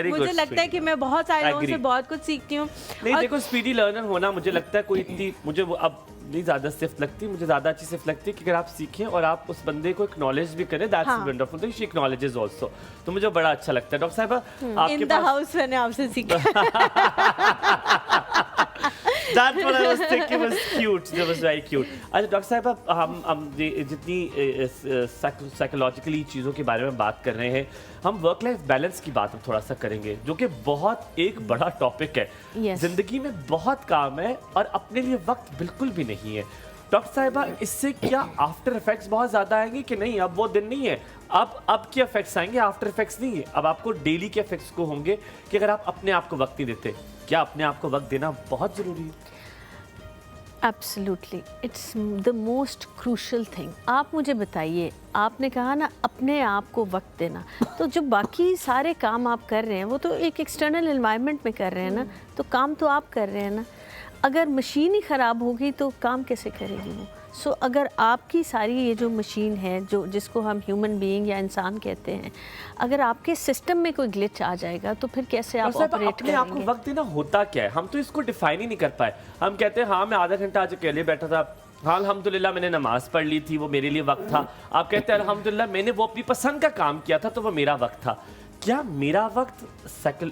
مجھے لگتا ہے کہ میں بہت سارے لوگوں سے بہت کچھ سیکھتی ہوں. نہیں دیکھو اسپیڈی لرنر ہونا مجھے لگتا ہے کوئی اتنی مجھے وہ اب نہیں زیادہ صفت لگتی, مجھے زیادہ اچھی صفت لگتی ہے کہ اگر آپ سیکھیں اور آپ اس بندے کو اکنالج بھی کریں, دیٹس ونڈرفل, تو شی اکنالجز آلسو, تو مجھے بڑا اچھا لگتا ہے. ڈاکٹر صاحبہ آپ کے ان دا ہاؤس میں نے آپ سے سیکھا. That's what I was thinking was cute. That was very cute. اچھا ڈاکٹر صاحبہ ہم جتنی سائیکولوجیکلی چیزوں کے بارے میں بات کر رہے ہیں, ہم ورک لائف بیلنس کی بات تھوڑا سا کریں گے, جو کہ بہت ایک بڑا ٹاپک ہے. زندگی میں بہت کام ہے اور اپنے لیے وقت بالکل بھی نہیں ہے. ڈاکٹر صاحبہ اس سے کیا آفٹر افیکٹس بہت زیادہ آئیں گے کہ نہیں, اب وہ دن نہیں ہے, اب کے افیکٹس آئیں گے, آفٹر افیکٹس نہیں ہے, اب آپ کو ڈیلی کے افیکٹس کو ہوں گے کہ اگر آپ اپنے آپ کو وقت نہیں دیتے. کیا اپنے آپ کو وقت دینا بہت ضروری ہے؟ Absolutely, it's the most crucial thing. آپ مجھے بتائیے, آپ نے کہا نا اپنے آپ کو وقت دینا, تو جو باقی سارے کام آپ کر رہے ہیں وہ تو ایک ایکسٹرنل انوائرمنٹ میں کر رہے ہیں نا, تو کام تو آپ کر رہے ہیں نا. اگر مشین ہی خراب ہوگی تو کام کیسے کرے گی وہ؟ سو اگر آپ کی ساری یہ جو مشین ہے, جس کو ہم ہیومن بینگ یا انسان کہتے ہیں, اگر آپ کے سسٹم میں کوئی گلچ آ جائے گا تو پھر کیسے آپ آپریٹ کریں گے؟ اپنے آپ کو وقت دینا ہوتا کیا ہے؟ ہم تو اس کو ڈیفائن ہی نہیں کر پائے. ہم کہتے ہیں ہاں میں آدھا گھنٹہ آج اکیلے بیٹھا تھا, ہاں الحمدللہ میں نے نماز پڑھ لی تھی, وہ میرے لیے وقت تھا. آپ کہتے ہیں الحمدللہ میں نے وہ اپنی پسند کا کام کیا تھا تو وہ میرا وقت تھا. کیا میرا وقت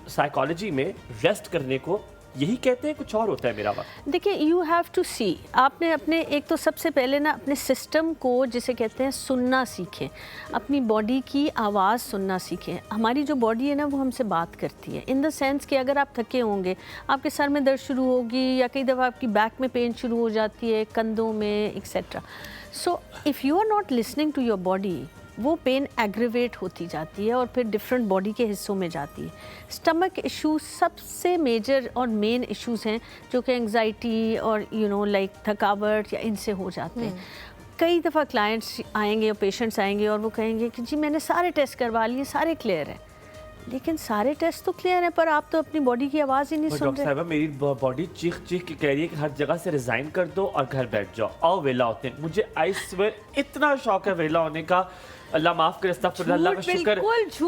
سائیکالوجی میں ریسٹ کرنے کو یہی کہتے ہیں, کچھ اور ہوتا ہے میرا وقت؟ دیکھیں, یو ہیو ٹو سی, آپ نے اپنے ایک تو سب سے پہلے نا اپنے سسٹم کو جسے کہتے ہیں سننا سیکھیں, اپنی باڈی کی آواز سننا سیکھیں. ہماری جو باڈی ہے نا وہ ہم سے بات کرتی ہے, ان دا سینس کہ اگر آپ تھکے ہوں گے, آپ کے سر میں درد شروع ہوگی, یا کئی دفعہ آپ کی بیک میں پین شروع ہو جاتی ہے, کندھوں میں etcetera. So if you are not listening to your body, وہ پین ایگریویٹ ہوتی جاتی ہے اور پھر ڈفرینٹ باڈی کے حصوں میں جاتی ہے. اسٹمک ایشوز سب سے میجر اور مین ایشوز ہیں جو کہ انگزائٹی اور لائک تھکاوٹ یا ان سے ہو جاتے ہیں. کئی دفعہ کلائنٹس آئیں گے اور پیشنٹس آئیں گے اور وہ کہیں گے کہ جی میں نے سارے ٹیسٹ کروا لیے, سارے کلیئر ہیں. لیکن سارے ٹیسٹ تو کلیئر ہیں پر آپ تو اپنی باڈی کی آواز ہی نہیں سن رہے. ڈاکٹر صاحبہ میری باڈی چیخ چیخ کے کہہ رہی ہے کہ ہر جگہ سے ریزائن کر دو اور گھر بیٹھ جاؤ, آؤ ویلا ہوتے ہیں. مجھے آئی سویئر اتنا شوق ہے ویلا ہونے کا, اللہ معاف کرے, استغفر اللہ کا شکر.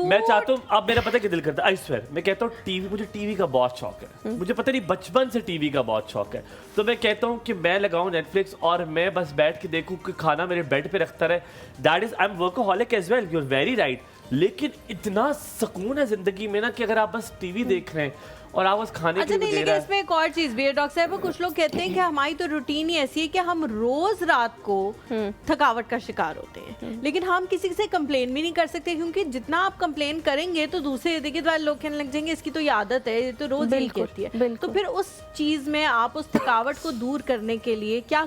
میں چاہتا ہوں, اب میرا پتہ کہ دل کرتا ہے, آئی سویئر میں کہتا ہوں ٹی وی, مجھے ٹی وی کا بہت شوق ہے, مجھے پتہ نہیں بچپن سے ٹی وی کا بہت شوق ہے. تو میں کہتا ہوں کہ میں لگاؤں نیٹ فلکس اور میں بس بیٹھ کے دیکھوں کہ کھانا میرے بیڈ پہ رکھتا رہے. That is, I am workaholic as well, you are very right. لیکن اتنا سکون ہے زندگی میں نا کہ اگر آپ بس ٹی وی دیکھ رہے ہیں اور آپ بس کھانے کے لیے دے رہے ہیں. اس میں ایک اور چیز بھی ہے ڈاکٹر صاحب, کچھ لوگ کہتے ہیں کہ ہماری تو روٹین ہی ایسی ہے کہ ہم روز رات کو تھکاوٹ کا شکار ہوتے ہیں, لیکن ہم کسی سے کمپلین بھی نہیں کر سکتے, کیونکہ جتنا آپ کمپلین کریں گے تو دوسرے دیکھیے تو لوگ کہنے لگ جائیں گے اس کی تو یہ عادت ہے, یہ تو روز ہی ہوتی ہے. تو پھر اس چیز میں آپ اس تھکاوٹ کو دور کرنے کے لیے کیا؟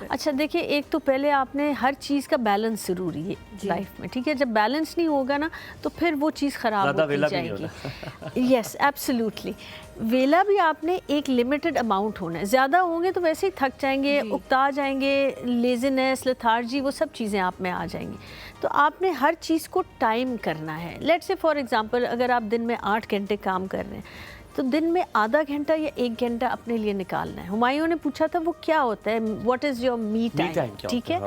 اچھا دیکھیے, ایک تو پہلے آپ نے ہر چیز کا بیلنس ضروری ہے لائف میں, ٹھیک ہے. جب بیلنس نہیں ہوگا نا تو پھر وہ چیز خراب ہوتی جائے گی. یس ایبسلیوٹلی. ویلا بھی آپ نے ایک لمیٹڈ اماؤنٹ ہونا ہے, زیادہ ہوں گے تو ویسے ہی تھک جائیں گے, اکتا جائیں گے, لیزینس, لیتھارجی, وہ سب چیزیں آپ میں آ جائیں گی. تو آپ نے ہر چیز کو ٹائم کرنا ہے. لیٹ سے فار ایگزامپل اگر آپ دن میں 8 گھنٹے کام کر رہے ہیں تو دن میں آدھا گھنٹہ یا 1 گھنٹہ اپنے لیے نکالنا ہے. ہمایوں نے پوچھا تھا وہ کیا ہوتا ہے, what is your me time, ٹھیک ہے.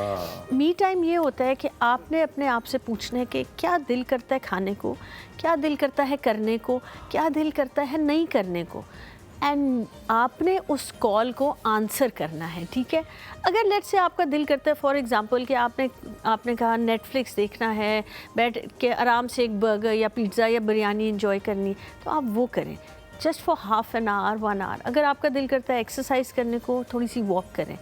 می ٹائم یہ ہوتا ہے کہ آپ نے اپنے آپ سے پوچھنا ہے کہ کیا دل کرتا ہے کھانے کو, کیا دل کرتا ہے کرنے کو, کیا دل کرتا ہے نہیں کرنے کو, اینڈ آپ نے اس کال کو آنسر کرنا ہے, ٹھیک ہے. اگر لیٹ سے آپ کا دل کرتا ہے فار ایگزامپل کہ آپ نے کہا نیٹ فلکس دیکھنا ہے, بیٹھ کے آرام سے ایک برگر یا پیزا یا بریانی انجوائے کرنی, تو آپ وہ کریں just for half an hour 1 آور. اگر آپ کا دل کرتا ہے ایکسرسائز کرنے کو, تھوڑی سی واک کریں.